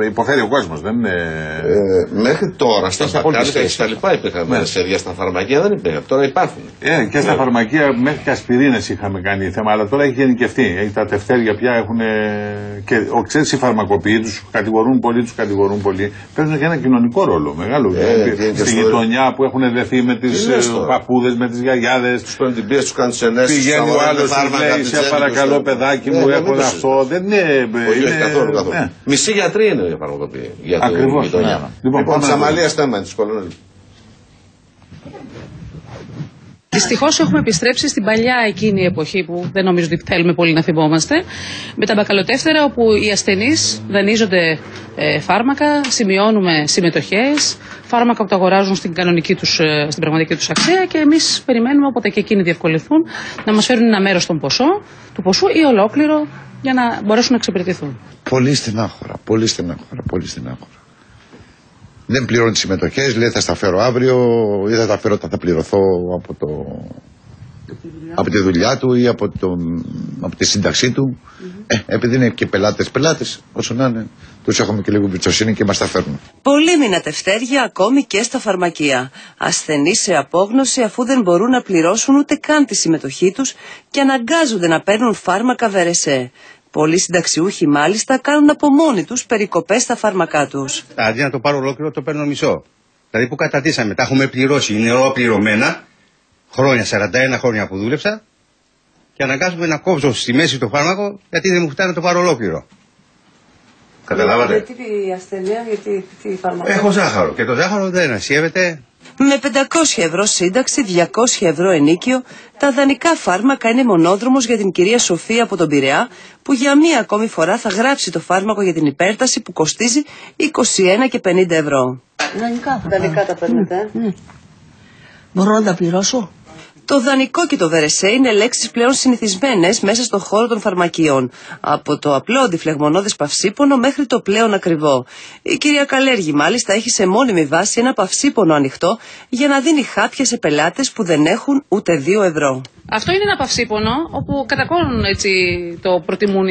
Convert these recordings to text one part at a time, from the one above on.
Υποφέρει ο κόσμος, δεν είναι. Μέχρι τώρα στα μπακάλικα και στα λοιπά υπήρχαν σχέδια, στα φαρμακεία δεν υπήρχαν. Τώρα υπάρχουν. Και στα φαρμακεία μέχρι και ασπιρίνες είχαμε κάνει θέμα, αλλά τώρα έχει γενικευτεί. Τα τευτέρια πια έχουν. Και ξέρεις, οι φαρμακοποιοί τους κατηγορούν πολύ. Παίζουν και ένα κοινωνικό ρόλο μεγάλο. Στη γειτονιά που έχουν δεθεί με τις παππούδες, με τις γιαγιάδες. Τους παίρνουν την πίεση, τους κάνουν τις ενέσεις. Πηγαίνει ο άλλος και λέει: σε παρακαλώ, παιδάκι μου, έχω αυτό. Δεν είναι. Καθόλου. Μισή γιατροί είναι οι φαρμακοποιοί. Ακριβώς. Λοιπόν, της Αμαλίας θέμα της Κολονέλη. Δυστυχώς έχουμε επιστρέψει στην παλιά εκείνη εποχή που δεν νομίζω ότι θέλουμε πολύ να θυμόμαστε, με τα μπακαλοτεύτερα όπου οι ασθενείς δανείζονται φάρμακα, σημειώνουμε συμμετοχές, φάρμακα που τα αγοράζουν στην πραγματική τους αξία και εμείς περιμένουμε όποτε και εκείνοι διευκολυνθούν να μας φέρουν ένα μέρος του ποσού ή ολόκληρο για να μπορέσουν να εξυπηρετηθούν. Πολύ στενάχωρα. Δεν πληρώνει τις συμμετοχές, λέει θα στα φέρω αύριο ή θα τα φέρω όταν θα πληρωθώ από τη δουλειά του ή από τη σύνταξή του. Επειδή είναι και πελάτες, όσο να είναι, τους έχουμε και λίγο εμπιστοσύνη και μας τα φέρνουν. Πολύμηνα τευτέρια ακόμη και στα φαρμακεία. Ασθενείς σε απόγνωση αφού δεν μπορούν να πληρώσουν ούτε καν τη συμμετοχή τους και αναγκάζονται να παίρνουν φάρμακα βερεσέ. Πολλοί συνταξιούχοι μάλιστα κάνουν από μόνοι τους περικοπές στα φάρμακά τους. Αντί να το πάρω ολόκληρο, το παίρνω μισό. Δηλαδή που κατατήσαμε, τα έχουμε πληρώσει, είναι ολοκληρωμένα, 41 χρόνια που δούλεψα, και αναγκάζομαι να κόψω στη μέση το φάρμακο γιατί δεν μου φτάνει να το πάρω ολόκληρο. Καταλάβατε. Γιατί η ασθενεία, γιατί η φάρμακα. Έχω ζάχαρο και το ζάχαρο δεν ασιεύεται. Με 500 ευρώ σύνταξη, 200 ευρώ ενίκιο, τα δανεικά φάρμακα είναι μονόδρομος για την κυρία Σοφία από τον Πειραιά, που για μία ακόμη φορά θα γράψει το φάρμακο για την υπέρταση που κοστίζει 21 και 50 ευρώ. Δανεικά τα παίρνετε. Μπορώ να τα πληρώσω. Το δανεικό και το βερεσέ είναι λέξεις πλέον συνηθισμένες μέσα στον χώρο των φαρμακείων. Από το απλό αντιφλεγμονώδες παυσίπονο μέχρι το πλέον ακριβό. Η κυρία Καλέργη μάλιστα έχει σε μόνιμη βάση ένα παυσίπονο ανοιχτό για να δίνει χάπια σε πελάτες που δεν έχουν ούτε 2 ευρώ. Αυτό είναι ένα παυσίπονο όπου κατά κόρον έτσι το προτιμούν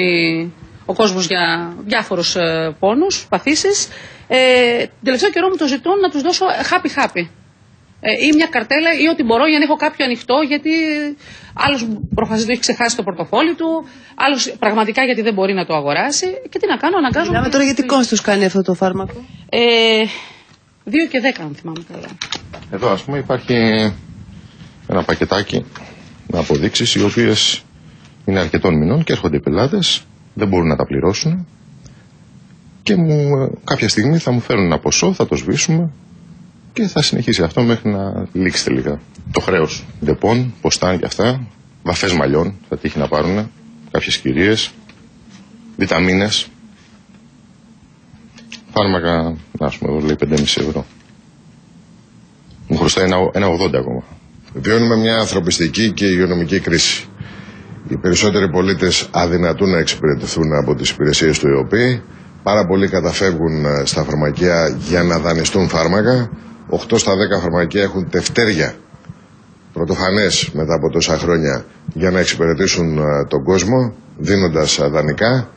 ο κόσμος για διάφορους πόνους, παθήσεις. Τελευταίο καιρό μου το ζητούν να τους δώσω χάπι-χάπι. Ή μια καρτέλα ή ό,τι μπορώ για να έχω κάποιο ανοιχτό, γιατί άλλος προφασίζει ότι έχει ξεχάσει το πορτοφόλι του, άλλος πραγματικά γιατί δεν μπορεί να το αγοράσει. Και τι να κάνω, αναγκάζομαι. Μιλάμε τώρα γιατί κόστος κάνει αυτό το φάρμακο. 2 και 10, αν θυμάμαι καλά. Εδώ, ας πούμε, υπάρχει ένα πακετάκι με αποδείξεις οι οποίες είναι αρκετών μηνών και έρχονται οι πελάτες, δεν μπορούν να τα πληρώσουν και κάποια στιγμή θα μου φέρουν ένα ποσό, θα το σβήσουμε. Και θα συνεχίσει αυτό μέχρι να λήξει τελικά. Το χρέος ντεπών, ποστάν και αυτά, βαφές μαλλιών θα τύχει να πάρουν, κάποιες κυρίες, βιταμίνες, φάρμακα, ας πούμε, λέει 5,5 ευρώ. Μου χρωστάει 1,80 ακόμα. Βιώνουμε μια ανθρωπιστική και υγειονομική κρίση. Οι περισσότεροι πολίτες αδυνατούν να εξυπηρετηθούν από τις υπηρεσίες του ΕΟΠΗ. Πάρα πολλοί καταφεύγουν στα φαρμακεία για να δανειστούν φάρμακα. 8 στα 10 φαρμακεία έχουν τευτέρια πρωτοφανές μετά από τόσα χρόνια για να εξυπηρετήσουν τον κόσμο, δίνοντας δανεικά.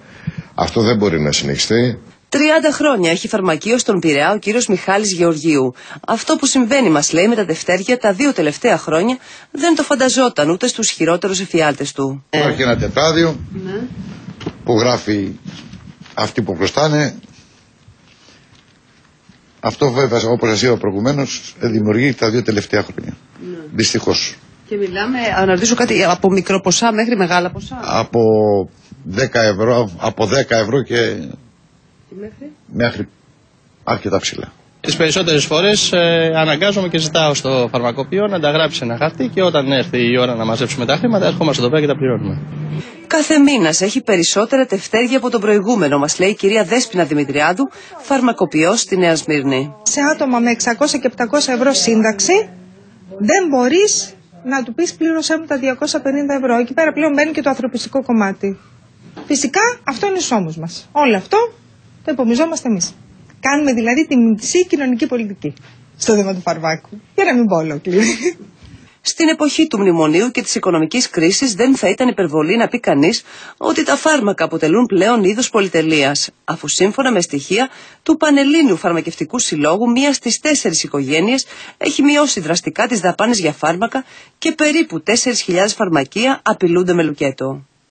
Αυτό δεν μπορεί να συνεχιστεί. 30 χρόνια έχει φαρμακείο στον Πειραιά ο κύριος Μιχάλης Γεωργίου. Αυτό που συμβαίνει, μας λέει, με τα τευτέρια τα 2 τελευταία χρόνια δεν το φανταζόταν ούτε στους χειρότερους εφιάλτες του. Υπάρχει ένα τετράδιο που γράφει αυτοί που χρωστάνε. Αυτό βέβαια, όπως σας είπα προηγουμένως, δημιουργεί τα 2 τελευταία χρόνια. Δυστυχώς. Και μιλάμε, αναρωτήσω κάτι, από μικρό ποσά μέχρι μεγάλα ποσά. Από 10 ευρώ και μέχρι αρκετά ψηλά. Τις περισσότερες φορές αναγκάζομαι και ζητάω στο φαρμακοποιό να τα γράψει ένα χαρτί και όταν έρθει η ώρα να μαζέψουμε τα χρήματα, ερχόμαστε εδώ πέρα και τα πληρώνουμε. Κάθε μήνας έχει περισσότερα τευτέρια από τον προηγούμενο, μας λέει η κυρία Δέσποινα Δημητριάδου, φαρμακοποιός στη Νέα Σμύρνη. Σε άτομα με 600 και 700 ευρώ σύνταξη δεν μπορείς να του πεις πλήρωσέ μου τα 250 ευρώ. Εκεί πέρα πλέον μπαίνει και το ανθρωπιστικό κομμάτι. Φυσικά αυτό είναι σώμος μας. Όλο αυτό το υπομιζόμαστε εμείς. Κάνουμε δηλαδή τη μισή κοινωνική πολιτική στο θέμα του φαρμάκου. Για να μην πω ολόκληρη. Στην εποχή του μνημονίου και της οικονομικής κρίσης δεν θα ήταν υπερβολή να πει κανείς ότι τα φάρμακα αποτελούν πλέον είδος πολυτελείας, αφού σύμφωνα με στοιχεία του Πανελλήνιου Φαρμακευτικού Συλλόγου, 1 στις 4 οικογένειες έχει μειώσει δραστικά τις δαπάνες για φάρμακα και περίπου 4.000 φαρμακεία απειλούνται με λουκέτο.